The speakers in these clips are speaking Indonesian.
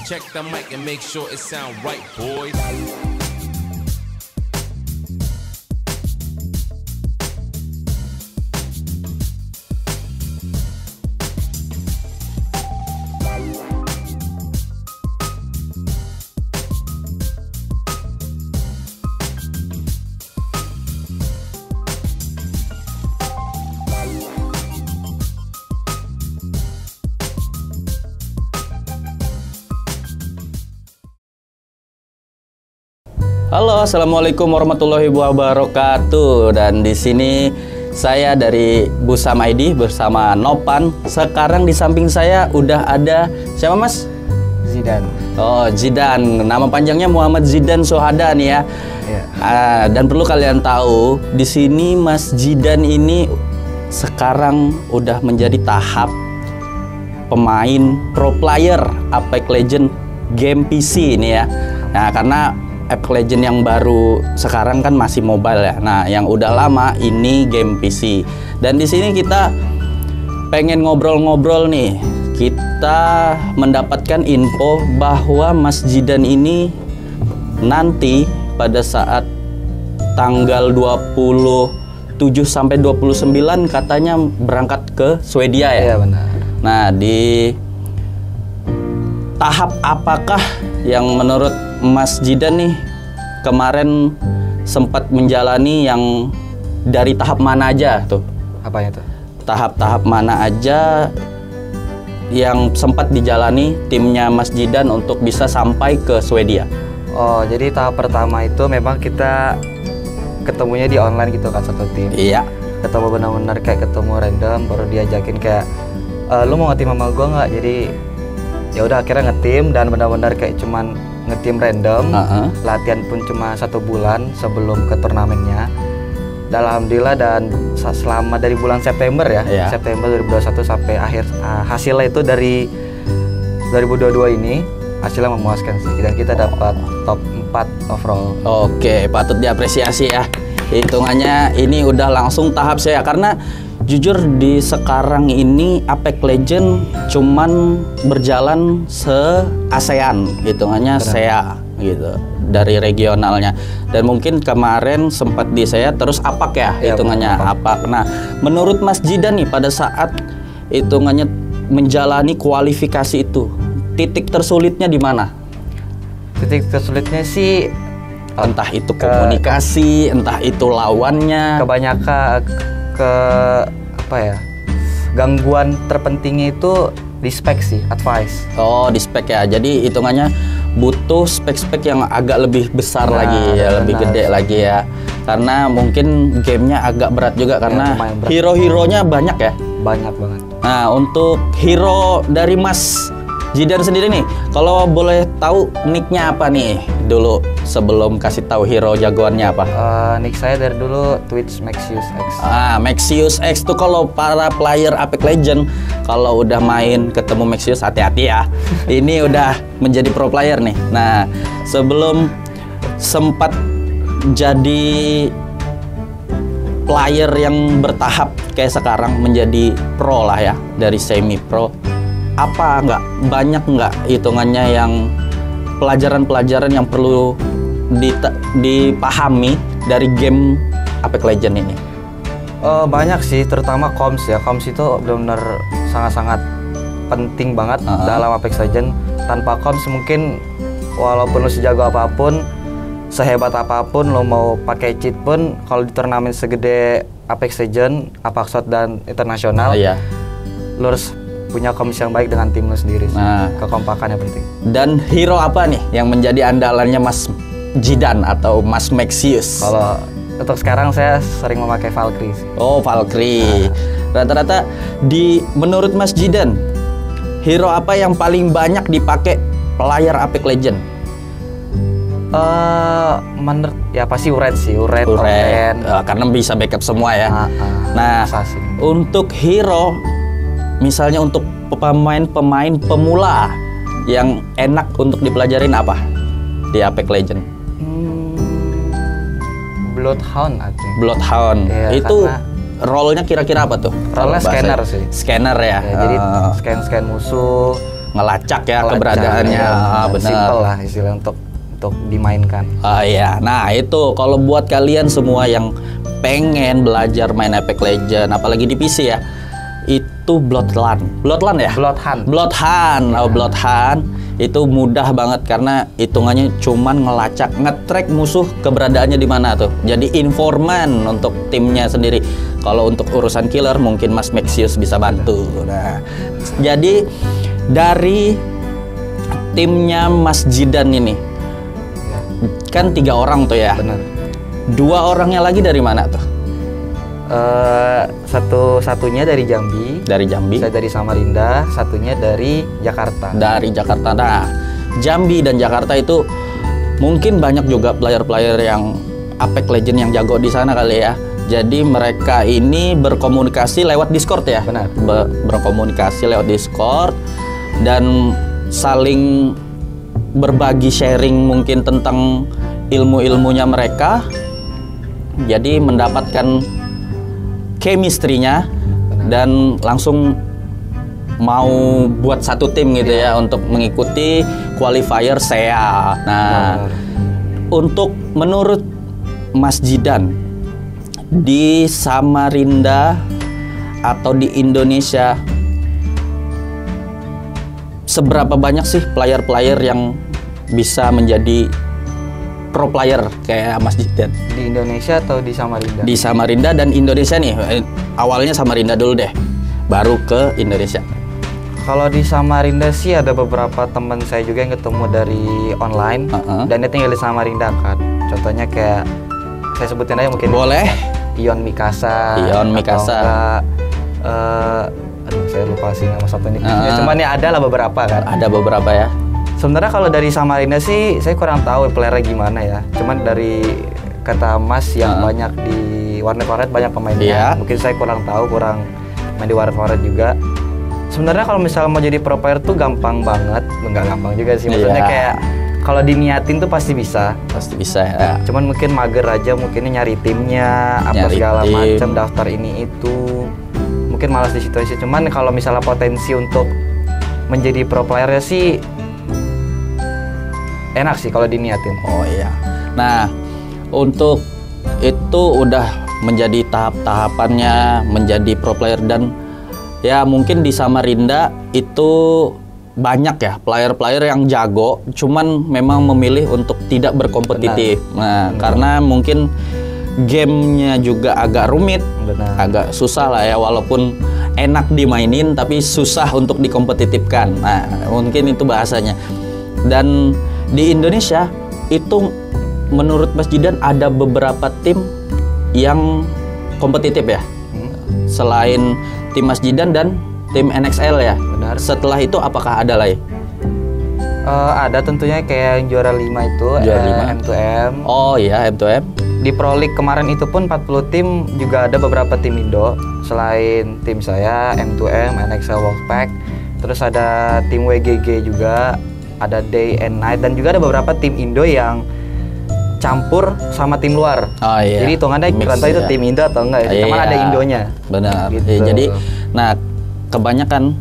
Check the mic and make sure it sound right, boys. Halo, assalamualaikum warahmatullahi wabarakatuh. Dan di sini saya dari Busam ID bersama Nopan. Sekarang di samping saya udah ada siapa, Mas? Zidan. Oh, Zidan. Nama panjangnya Muhammad Zidan Sohada nih ya. Iya. Dan perlu kalian tahu, di sini Mas Zidan ini sekarang udah menjadi tahap pemain pro player Apex Legends game PC ini ya. Nah, karena Apex Legends yang baru sekarang kan masih mobile ya. Nah, yang udah lama ini game PC. Dan di sini kita pengen ngobrol-ngobrol nih. Kita mendapatkan info bahwa Mas Zidan ini nanti pada saat tanggal 27 sampai 29 katanya berangkat ke Swedia ya. Iya, benar. Nah, di tahap apakah yang menurut Mas Zidan nih kemarin sempat menjalani, yang dari tahap mana aja tuh? Apanya tuh? Tahap-tahap mana aja yang sempat dijalani timnya Mas Zidan untuk bisa sampai ke Swedia? Oh, jadi tahap pertama itu memang kita ketemunya di online gitu kan, satu tim. Iya. Ketemu benar-benar kayak ketemu random, baru diajakin kayak lu mau ngetim sama gua nggak? Jadi ya udah akhirnya ngetim, dan benar-benar kayak cuman ngetim random. Latihan pun cuma 1 bulan sebelum ke turnamennya. Dan alhamdulillah, dan selama dari bulan September ya, September 2021 sampai akhir, hasilnya itu dari 2022 ini hasilnya memuaskan sih, dan kita dapat top 4 overall. Oke, patut diapresiasi ya. Hitungannya ini udah langsung tahap saya, karena jujur di sekarang ini Apex Legends cuman berjalan se-ASEAN, hitungannya SEA gitu, dari regionalnya. Dan mungkin kemarin sempat di SEA terus APAC ya, hitungannya APAC. Nah, menurut Mas Zidan nih pada saat hitungannya menjalani kualifikasi itu, titik tersulitnya di mana? Titik tersulitnya sih entah itu komunikasi, entah itu lawannya. Kebanyakan apa ya, gangguan terpentingnya itu di spek sih, advice. Oh, di spek ya. Jadi hitungannya butuh spek-spek yang agak lebih besar lagi ya, lebih gede lagi ya. Karena mungkin gamenya agak berat juga, karena hero-heronya banyak ya. Banyak banget. Nah, untuk hero dari Mas Zidan sendiri nih, kalau boleh tahu nicknya apa nih dulu sebelum kasih tahu hero jagoannya apa? Nick saya dari dulu Twitch Maxius X. Maxius X tuh kalau para player Apex Legends kalau udah main ketemu Maxius hati-hati ya. Ini udah menjadi pro player nih. Nah, sebelum sempat jadi player yang bertahap kayak sekarang menjadi pro lah ya, dari semi pro. Apa banyak hitungannya yang pelajaran-pelajaran yang perlu dipahami dari game Apex Legends ini? Banyak sih, terutama comms ya. Comms itu benar-benar sangat-sangat penting banget dalam Apex Legends. Tanpa comms mungkin walaupun lo sejago apapun, sehebat apapun, lo mau pakai cheat pun, kalau di turnamen segede Apex Legends, Apaxot dan internasional, lo harus punya comms yang baik dengan tim lo sendiri. Kekompakan yang penting. Dan hero apa nih yang menjadi andalannya Mas Zidan atau Mas Maxius? Kalau untuk sekarang saya sering memakai Valkyrie sih. Oh, Valkyrie. Rata-rata menurut Mas Zidan, hero apa yang paling banyak dipakai player Apex Legends? Menurut ya pasti Uret sih, Uret. Karena bisa backup semua ya. Nah, untuk hero, misalnya untuk pemain-pemain pemula yang enak untuk dipelajarin apa di Apex Legends? Bloodhound, I think. Bloodhound. Ya, itu role-nya kira-kira apa tuh? Role-nya scanner sih. Scanner ya. Jadi scan-scan musuh, ngelacak ya Ngelacak, keberadaannya. ya, Benar. Simple lah istilah untuk dimainkan. Iya, nah itu kalau buat kalian semua yang pengen belajar main Apex Legends, apalagi di PC ya, itu Bloodhunt ya? Bloodhunt. Bloodhunt itu mudah banget karena hitungannya cuman ngelacak, nge-track musuh keberadaannya di mana tuh. Jadi informan untuk timnya sendiri. Kalau untuk urusan killer mungkin Mas Maxius bisa bantu. Nah, jadi dari timnya Mas Jidan ini kan 3 orang tuh ya. Benar. 2 orangnya lagi dari mana tuh? Satunya dari Jambi. Dari Jambi. Saya dari Samarinda. Satunya dari Jakarta. Dari Jakarta. Nah, Jambi dan Jakarta itu mungkin banyak juga player-player yang Apex Legends yang jago di sana kali ya. Jadi mereka ini berkomunikasi lewat Discord ya. Benar. Berkomunikasi lewat Discord dan saling berbagi sharing mungkin tentang ilmu-ilmunya mereka. Jadi mendapatkan chemistry-nya dan langsung mau buat satu tim gitu ya untuk mengikuti qualifier SEA. Nah, untuk menurut Mas Jidan di Samarinda atau di Indonesia, seberapa banyak sih player-player yang bisa menjadi pro player kayak Mas Jidan? Di Indonesia atau di Samarinda? Di Samarinda dan Indonesia nih. Awalnya Samarinda dulu deh, baru ke Indonesia. Kalau di Samarinda sih ada beberapa teman saya juga yang ketemu dari online dan dia tinggal di Samarinda kan. Contohnya kayak saya sebutin aja mungkin. Boleh. Ion Mikasa. Ion Mikasa. Aduh, saya lupa sih nama satu ini. Cuman ya ada lah beberapa kan. Ada beberapa ya. Sebenarnya kalau dari Samarinda sih saya kurang tahu playernya gimana ya. Cuman dari kata Mas yang banyak di warnet-warnet banyak pemainnya. Mungkin saya kurang tahu, kurang main di warnet-warnet juga. Sebenarnya kalau misalnya mau jadi pro player tuh gampang banget. Enggak gampang juga sih. Maksudnya kayak kalau diniatin tuh pasti bisa. Pasti bisa ya. Cuman mungkin mager aja, mungkin nyari timnya, apa segala macam, daftar ini itu. Mungkin malas di situ aja. Cuman kalau misalnya potensi untuk menjadi pro player sih enak sih kalau diniatin. Oh iya. Nah, untuk itu udah menjadi tahap-tahapannya menjadi pro player dan ya mungkin di Samarinda itu banyak ya player-player yang jago, cuman memang memilih untuk tidak berkompetitif. Nah, karena mungkin gamenya juga agak rumit, agak susah lah ya, walaupun enak dimainin tapi susah untuk dikompetitifkan. Nah, mungkin itu bahasanya. Dan di Indonesia itu menurut Mas Jidan ada beberapa tim yang kompetitif ya. Selain tim Mas Jidan dan tim NXL ya. Benar. Setelah itu apakah ada lagi? Ada tentunya kayak yang juara 5 itu, M2M. Oh iya, M2M. Di Pro League kemarin itu pun 40 tim juga ada beberapa tim Indo. Selain tim saya, M2M, NXL Wolfpack. Terus ada tim WGG juga, ada Day and Night. Dan juga ada beberapa tim Indo yang campur sama tim luar. Oh iya. Jadi hitungannya kita itu tim Indo atau enggak ya. Cuman ada Indonya. Benar. Gitu. Ya, jadi, nah kebanyakan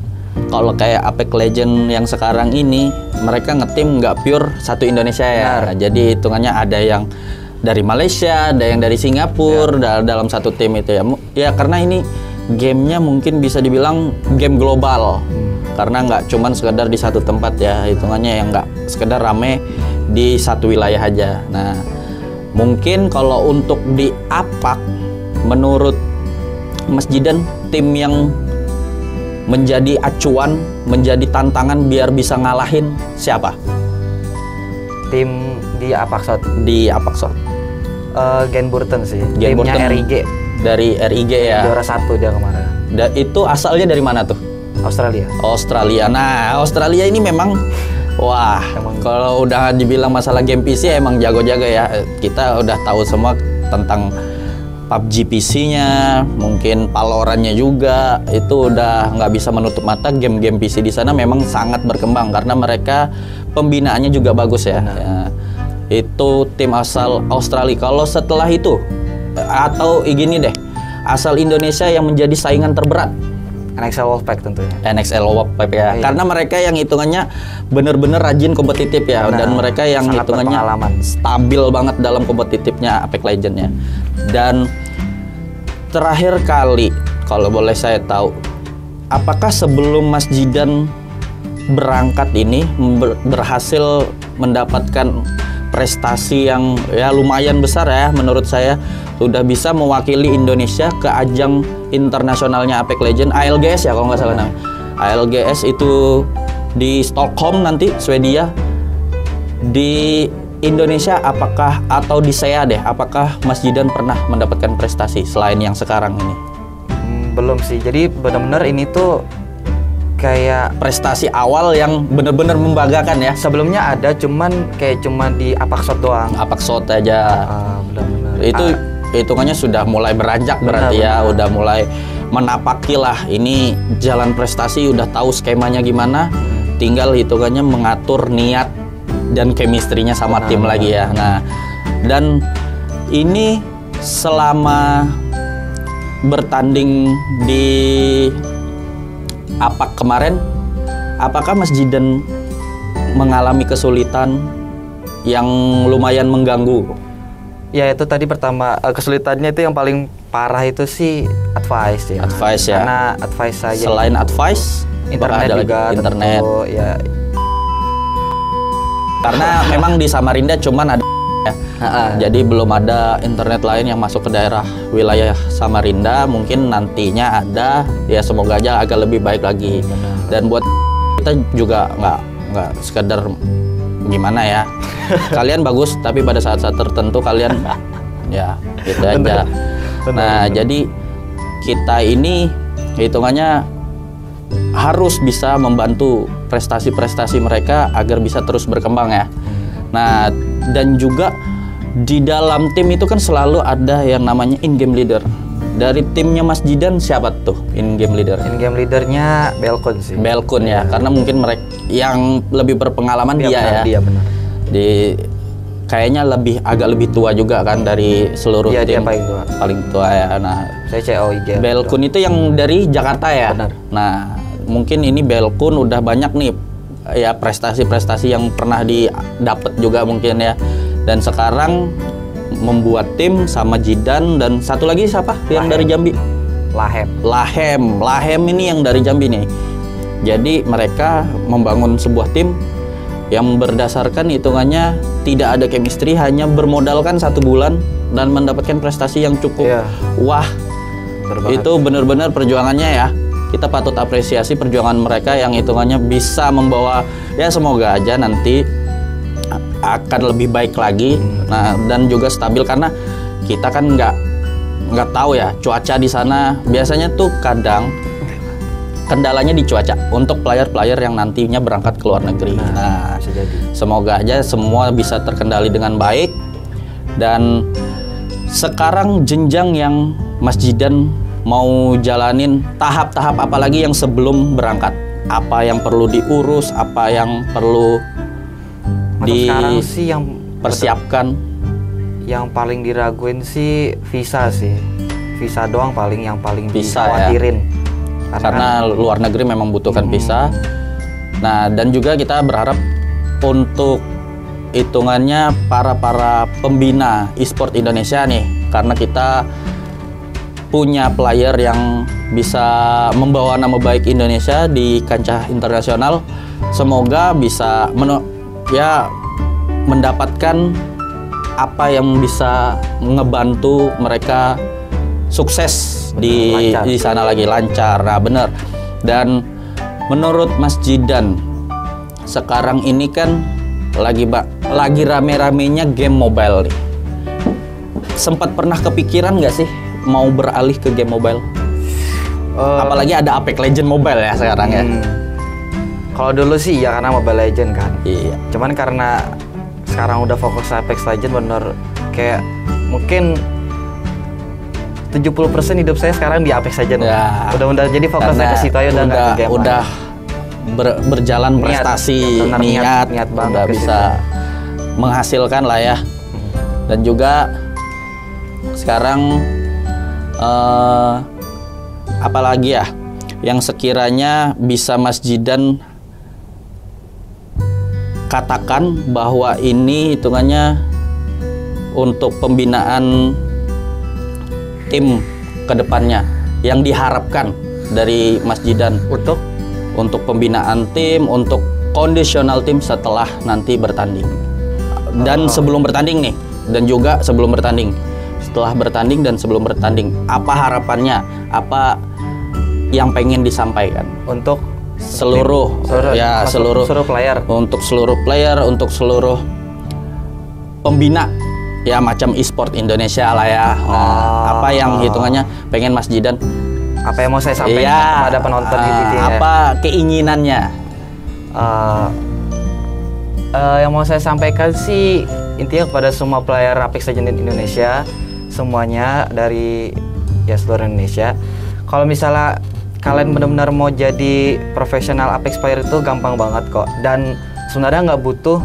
kalau kayak Apex Legends yang sekarang ini mereka ngetim nggak pure satu Indonesia ya. Benar. Jadi hitungannya ada yang dari Malaysia, ada yang dari Singapura dalam satu tim itu ya. Ya karena ini gamenya mungkin bisa dibilang game global. Karena nggak cuman sekedar di satu tempat ya, hitungannya yang nggak sekedar rame di satu wilayah aja. Nah, mungkin kalau untuk di APAC, menurut Mas Jidan, tim yang menjadi acuan, menjadi tantangan biar bisa ngalahin siapa? Tim di Apaxot. Di Apaxot. Gen Burton sih. Gen timnya Burton. RIG. Dari RIG ya. Juara 1 dia kemarin. Itu asalnya dari mana tuh? Australia. Australia. Nah, Australia ini memang wah, kalau udah dibilang masalah game PC emang jago-jago ya. Kita udah tahu semua tentang PUBG PC-nya, mungkin Valorant-nya juga. Itu udah nggak bisa menutup mata, game-game PC di sana memang sangat berkembang karena mereka pembinaannya juga bagus ya. Ya. Itu tim asal Australia. Kalau setelah itu atau gini deh, asal Indonesia yang menjadi saingan terberat NXL Wolfpack tentunya. NXL Wolfpack ya. Iya. Karena mereka yang hitungannya bener-bener rajin kompetitif ya. Benar. Dan mereka yang Sangat hitungannya berpengalaman. stabil banget dalam kompetitifnya Apex Legends ya. Dan terakhir kali kalau boleh saya tahu, apakah sebelum Mas Jidan berangkat ini berhasil mendapatkan prestasi yang ya lumayan besar ya menurut saya, sudah bisa mewakili Indonesia ke ajang internasionalnya Apex Legends ALGS ya kalau nggak salah namanya. ALGS itu di Stockholm nanti Swedia. Di Indonesia apakah atau di SEA deh, apakah Mas Jidan pernah mendapatkan prestasi selain yang sekarang ini? Belum sih. Jadi benar-benar ini tuh kayak Prestasi awal yang benar-benar membanggakan ya. sebelumnya ada, cuman di Apaxot doang. Apaxot aja. Benar-benar. Itu hitungannya sudah mulai beranjak berarti ya, Benar. udah mulai menapaki lah ini jalan prestasi, udah tahu skemanya gimana, tinggal hitungannya mengatur niat dan chemistry-nya sama tim lagi ya. Nah, dan ini selama bertanding di APAC kemarin, apakah Mas Jidan mengalami kesulitan yang lumayan mengganggu? Ya itu tadi pertama kesulitannya itu yang paling parah itu sih advice ya. Advice ya. Karena advice saya Selain advice, internet ada lagi juga internet. tentu, ya. Karena memang di Samarinda cuman ada ya. Jadi belum ada internet lain yang masuk ke daerah wilayah Samarinda. Mungkin nantinya ada, ya semoga aja agak lebih baik lagi. Dan buat kita juga nggak sekedar gimana ya. Kalian bagus, tapi pada saat-saat tertentu kalian ya gitu aja. Nah, jadi kita ini hitungannya harus bisa membantu prestasi-prestasi mereka agar bisa terus berkembang ya. Nah, dan juga di dalam tim itu kan selalu ada yang namanya in-game leader. Dari timnya Mas Jidan siapa tuh in-game leader? In-game leadernya Belkun sih. Belkun ya, karena mungkin mereka yang lebih berpengalaman dia ya. Dia benar. Kayaknya agak lebih tua juga kan dari seluruh Iya, tim. dia Paling tua ya. Nah, Saya COIG. Belkun itu yang dari Jakarta ya. Benar. Nah, mungkin ini Belkun udah banyak nih ya prestasi-prestasi yang pernah didapat juga mungkin ya. Dan sekarang membuat tim sama Jidan dan satu lagi siapa yang dari Jambi? Lahem ini yang dari Jambi nih. Jadi mereka membangun sebuah tim yang berdasarkan hitungannya tidak ada chemistry, hanya bermodalkan 1 bulan dan mendapatkan prestasi yang cukup wah. Itu benar-benar perjuangannya ya. Kita patut apresiasi perjuangan mereka yang hitungannya bisa membawa, ya semoga aja nanti akan lebih baik lagi. Nah, dan juga stabil karena kita kan nggak tahu ya cuaca di sana. Biasanya tuh kadang kendalanya di cuaca untuk player-player yang nantinya berangkat ke luar negeri. Nah, bisa jadi. Semoga aja semua bisa terkendali dengan baik. Dan sekarang jenjang yang Mas Jidan mau jalanin tahap-tahap apalagi yang sebelum berangkat? Apa yang perlu diurus? Apa yang perlu sekarang sih yang persiapkan? Yang paling diraguin sih visa sih. Visa doang yang paling dikhawatirin. Ya? Karena luar negeri memang butuhkan visa. Nah, dan juga kita berharap untuk hitungannya para pembina e-sport Indonesia nih, karena kita punya player yang bisa membawa nama baik Indonesia di kancah internasional. Semoga bisa mendapatkan apa yang bisa ngebantu mereka sukses di sana lagi lancar. Nah, bener. Dan menurut Mas Jidan sekarang ini kan lagi rame-ramenya game mobile nih. Sempat pernah kepikiran nggak sih mau beralih ke game mobile? Apalagi ada Apex Legends Mobile ya sekarang ya. Kalau dulu sih ya karena Mobile Legends kan. Iya. Cuman karena sekarang udah fokus Apex Legends, bener kayak mungkin 70% hidup saya sekarang di Apex Legends. Ya, udah jadi fokusnya ke situ aja, udah nggak ke game. Udah berjalan prestasi, niat banget udah bisa menghasilkan lah ya. Dan juga sekarang apalagi ya, yang sekiranya bisa Mas Jidan katakan bahwa ini hitungannya untuk pembinaan tim kedepannya yang diharapkan dari Mas Jidan untuk pembinaan tim, untuk kondisional tim setelah nanti bertanding dan sebelum bertanding nih, dan juga sebelum bertanding, setelah bertanding dan sebelum bertanding, apa harapannya, apa yang pengen disampaikan untuk seluruh player, untuk seluruh player, untuk seluruh pembina ya macam e-sport Indonesia lah ya. Nah, apa yang hitungannya pengen Mas Jidan, apa yang mau saya sampaikan kepada penonton apa keinginannya? Yang mau saya sampaikan sih intinya kepada semua player Apex Legends Indonesia semuanya dari seluruh Indonesia. Kalau misalnya kalian benar-benar mau jadi profesional Apex player itu gampang banget kok, dan sebenarnya nggak butuh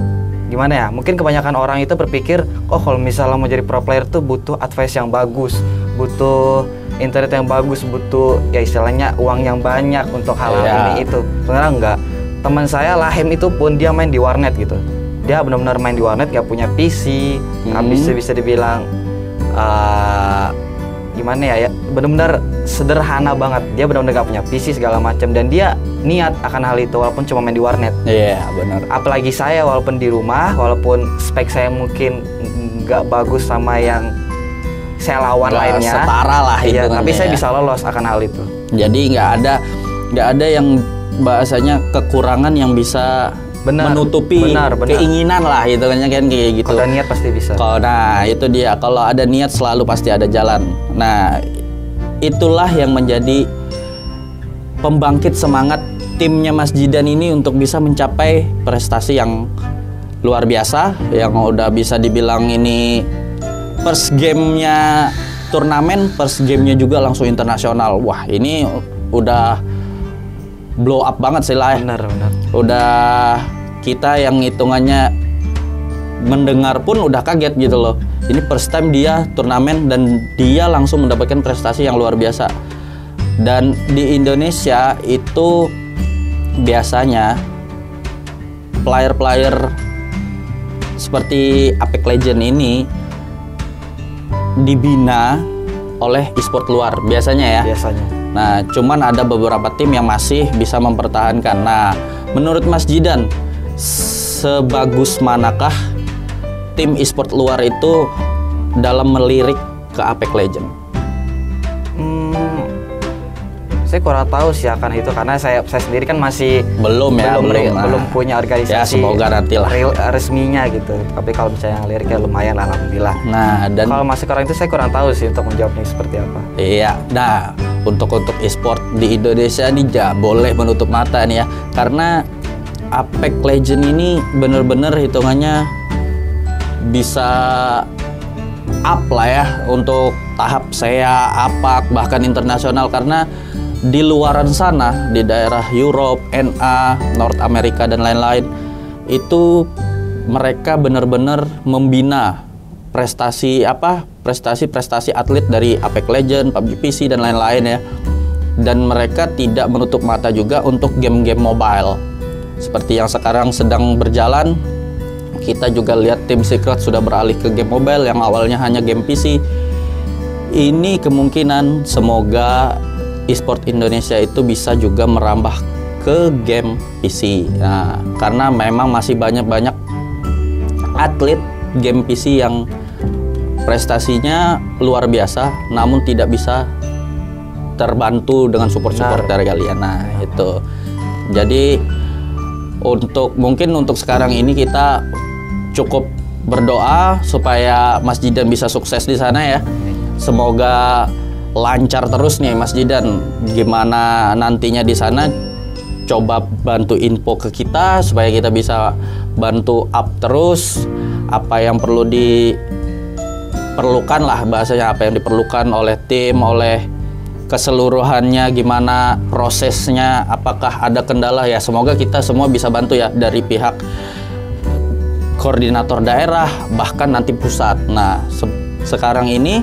gimana ya, mungkin kebanyakan orang itu berpikir kalau misalnya mau jadi pro player tuh butuh advice yang bagus, butuh internet yang bagus, butuh ya istilahnya uang yang banyak untuk hal ini itu. Sebenarnya enggak. Teman saya Lahim itu pun dia main di warnet gitu, dia benar-benar main di warnet, gak punya PC, bisa dibilang gimana ya, benar-benar sederhana banget. Dia benar-benar gak punya PC segala macam, dan dia niat akan hal itu walaupun cuma main di warnet. Iya, benar. Apalagi saya walaupun di rumah, walaupun spek saya mungkin nggak bagus sama yang saya lawan lainnya, setara lah iya, tapi saya bisa lolos akan hal itu. Jadi nggak ada yang bahasanya kekurangan yang bisa menutupi keinginan lah gitu kan kayak gitu. Kalau ada niat pasti bisa. Nah itu dia, kalau ada niat selalu pasti ada jalan. Nah itulah yang menjadi pembangkit semangat timnya Mas Jidan ini untuk bisa mencapai prestasi yang luar biasa, yang udah bisa dibilang ini first game-nya turnamen, first game-nya juga langsung internasional. Wah ini udah blow up banget sih lah. Benar. Udah kita yang hitungannya mendengar pun udah kaget gitu loh. Ini first time dia turnamen dan dia langsung mendapatkan prestasi yang luar biasa. Dan di Indonesia itu biasanya player-player seperti Apex Legends ini dibina oleh e-sport luar biasanya ya. Nah, cuman ada beberapa tim yang masih bisa mempertahankan. Nah, menurut Mas Jidan, sebagus manakah tim e-sport luar itu dalam melirik ke Apex Legends? Saya kurang tahu sih akan itu, karena saya sendiri kan masih belum punya organisasi. Ya, semoga nanti lah resminya gitu. Tapi kalau misalnya liriknya lumayan lah, alhamdulillah. Nah, dan kalau masih kurang itu saya kurang tahu sih untuk menjawabnya seperti apa. Iya. Nah, untuk e-sport di Indonesia ini boleh menutup mata nih ya, karena Apex Legends ini bener-bener hitungannya bisa up lah ya untuk tahap saya APAC bahkan internasional, karena di luaran sana, di daerah Europe, NA, North America dan lain-lain, itu mereka benar-benar membina prestasi atlet dari Apex Legends, PUBG PC dan lain-lain ya. Dan mereka tidak menutup mata juga untuk game-game mobile. Seperti yang sekarang sedang berjalan, kita juga lihat Team Secret sudah beralih ke game mobile yang awalnya hanya game PC. Ini kemungkinan semoga e-sport Indonesia itu bisa juga merambah ke game PC. Nah, karena memang masih banyak atlet game PC yang prestasinya luar biasa, namun tidak bisa terbantu dengan support dari kalian. Nah, itu. Jadi mungkin untuk sekarang ini kita cukup berdoa supaya Mas Jidan bisa sukses di sana ya. Semoga lancar terus nih Mas Jidan. Gimana nantinya di sana, coba bantu info ke kita supaya kita bisa bantu up terus apa yang perlu diperlukan lah, bahasanya apa yang diperlukan oleh tim, oleh keseluruhannya, gimana prosesnya, apakah ada kendala ya, semoga kita semua bisa bantu ya dari pihak koordinator daerah bahkan nanti pusat. Nah sekarang ini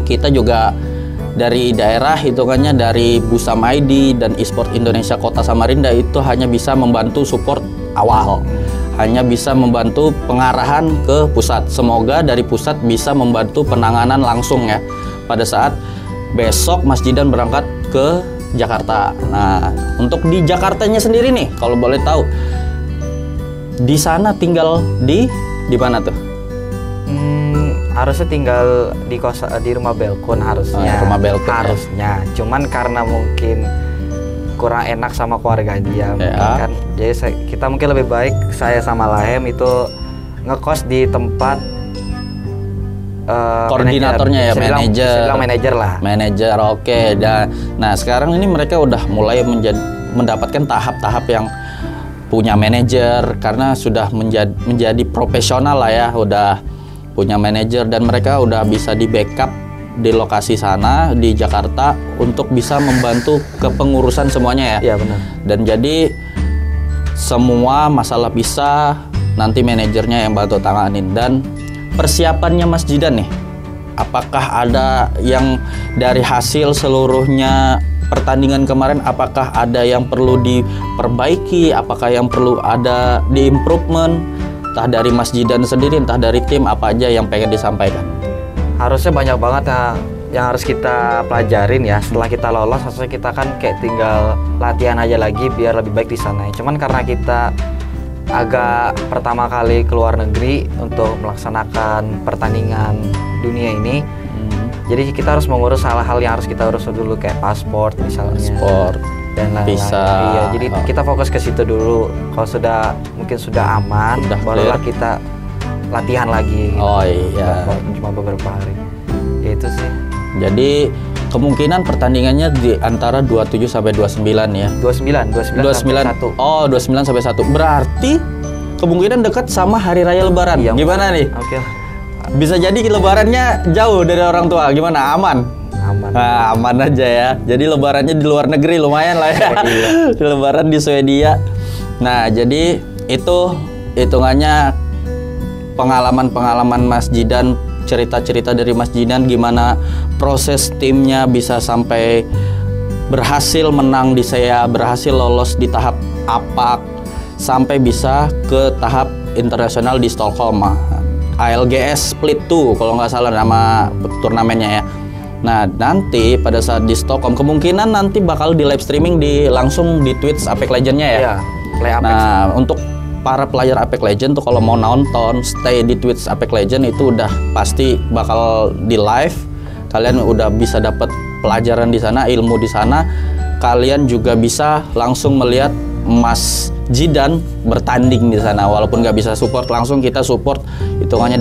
kita juga dari daerah, hitungannya dari Busam ID dan Esport Indonesia Kota Samarinda itu hanya bisa membantu support awal, hanya bisa membantu pengarahan ke pusat. Semoga dari pusat bisa membantu penanganan langsung ya pada saat besok Mas Jidan berangkat ke Jakarta. Nah, untuk di Jakartanya sendiri nih, kalau boleh tahu, di sana tinggal di mana tuh? Harusnya tinggal di rumah balkon harusnya. Rumah balkon harusnya. Ya. Cuman karena mungkin kurang enak sama keluarga dia, kan. Jadi kita mungkin lebih baik saya sama Lahem itu ngekos di tempat koordinatornya ya, manajer lah. Manajer, oke. Nah, sekarang ini mereka udah mulai mendapatkan tahap-tahap yang punya manajer karena sudah menjadi profesional lah ya, udah punya manajer dan mereka udah bisa di backup di lokasi sana di Jakarta untuk bisa membantu kepengurusan semuanya ya. Iya benar. Dan jadi semua masalah bisa nanti manajernya yang bantu tanganin. Dan persiapannya Mas Jidan nih, apakah ada yang dari hasil seluruhnya pertandingan kemarin, apakah ada yang perlu diperbaiki, apakah yang perlu ada di improvement, entah dari Mas Jidan sendiri, entah dari tim, apa aja yang pengen disampaikan? Harusnya banyak banget yang harus kita pelajarin ya. Setelah kita lolos, harusnya kita kan kayak tinggal latihan aja lagi biar lebih baik di sana. Cuman karena kita agak pertama kali keluar negeri untuk melaksanakan pertandingan dunia ini, jadi kita harus mengurus hal-hal yang harus kita urus dulu kayak paspor misalnya. Dan lain-lain. Iya, jadi kita fokus ke situ dulu. Kalau mungkin sudah aman, barulah kita latihan lagi. Oh iya. Cuma beberapa hari. Ya, itu sih. Jadi kemungkinan pertandingannya di antara 27 sampai 29 ya. 29 sampai 1. Oh, 29 sampai 1. Berarti kemungkinan dekat sama hari raya Lebaran. Iya, gimana nih? Oke. Bisa jadi Lebarannya jauh dari orang tua. Gimana? Aman? Nah, aman aja ya. Jadi Lebarannya di luar negeri lumayan lah ya. Lebaran di Swedia. Nah, jadi itu hitungannya pengalaman-pengalaman Mas Jidan, cerita-cerita dari Mas Jidan gimana proses timnya bisa sampai berhasil menang di SEA, berhasil lolos di tahap APAC sampai bisa ke tahap internasional di Stockholm. ALGS Split 2 kalau nggak salah nama turnamennya ya. Nah, nanti pada saat di Stockholm kemungkinan nanti bakal di live streaming langsung di Twitch Apex Legends-nya ya. Iya, Play Apex. Nah, untuk para player Apex Legends tuh kalau mau nonton stay di Twitch Apex Legends itu udah pasti bakal di live. Kalian udah bisa dapat pelajaran di sana, ilmu di sana. Kalian juga bisa langsung melihat Mas Jidan bertanding di sana. Walaupun nggak bisa support langsung, kita support hitungannya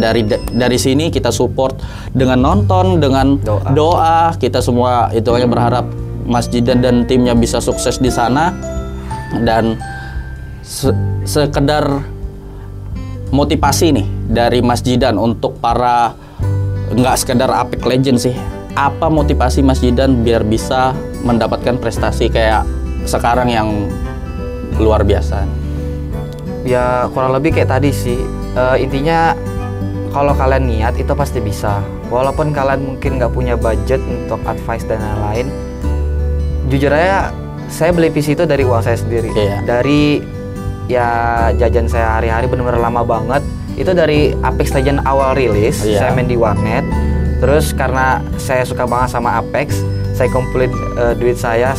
dari sini kita support dengan nonton, dengan doa. Kita semua hitungannya berharap Mas Jidan dan timnya bisa sukses di sana. Dan sekedar motivasi nih dari Mas Jidan untuk para, nggak sekedar Apex Legends sih, apa motivasi Mas Jidan biar bisa mendapatkan prestasi kayak sekarang yang luar biasa? Ya kurang lebih kayak tadi sih, intinya kalau kalian niat itu pasti bisa. Walaupun kalian mungkin nggak punya budget untuk advice dan lain-lain, jujur aja saya beli PC itu dari uang saya sendiri. Dari ya jajan saya hari-hari, bener-bener lama banget. Itu dari Apex Legends awal rilis, saya main di warnet. Terus karena saya suka banget sama Apex, saya kumpulin duit saya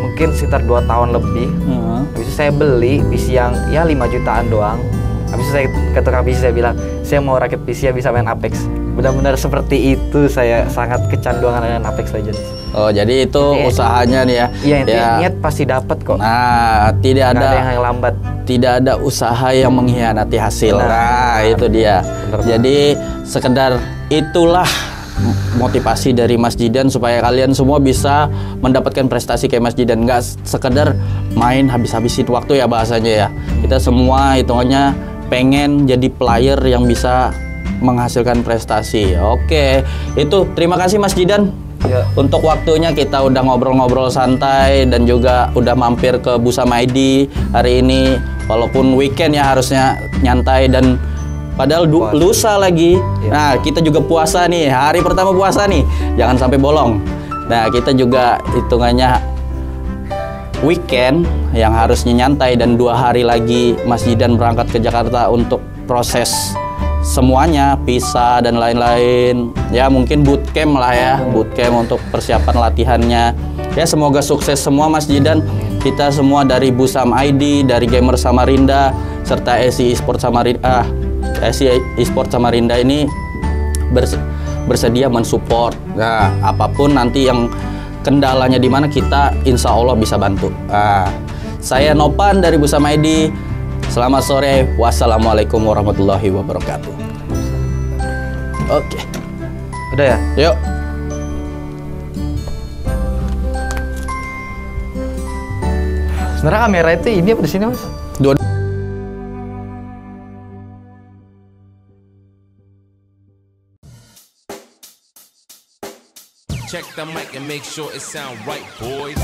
mungkin sekitar 2 tahun lebih. Habis itu saya beli PC yang ya 5 jutaan doang. Habis itu saya ke tukang PC, saya bilang saya mau rakit PC yang bisa main Apex. Benar-benar seperti itu, saya sangat kecanduan dengan Apex Legends. Oh, jadi itu usahanya nih ya. Iya, niat pasti dapat kok. Nah, tidak ada yang lambat. Tidak ada usaha yang mengkhianati hasil. Nah, itu dia. Jadi sekedar itulah motivasi dari Mas Jidan supaya kalian semua bisa mendapatkan prestasi kayak Mas Jidan. Nggak sekedar main habis-habisin waktu ya bahasanya ya. Kita semua hitungannya pengen jadi player yang bisa menghasilkan prestasi. Oke, itu terima kasih Mas Jidan. Untuk waktunya, kita udah ngobrol-ngobrol santai dan juga udah mampir ke Busam ID hari ini. Walaupun weekend ya harusnya nyantai dan padahal lusa lagi. Nah, kita juga puasa nih, hari pertama puasa nih. Jangan sampai bolong. Nah, kita juga hitungannya weekend yang harusnya nyantai, dan 2 hari lagi Mas Zidan berangkat ke Jakarta untuk proses semuanya, visa dan lain-lain. Ya mungkin bootcamp lah ya, bootcamp untuk persiapan latihannya. Ya semoga sukses semua Mas Zidan. Kita semua dari Busam ID, dari Gamer Samarinda, serta SI Esport Samarinda, SI Esport Samarinda ini bersedia mensupport. Nah, apapun nanti yang kendalanya di mana, kita insya Allah bisa bantu. Nah, saya Nopan dari Busam ID. Selamat sore. Wassalamualaikum warahmatullahi wabarakatuh. Oke. Udah ya? Yuk. Sebenarnya kamera itu ini apa di sini, Mas? Dua. Check the mic and make sure it sound right, boys.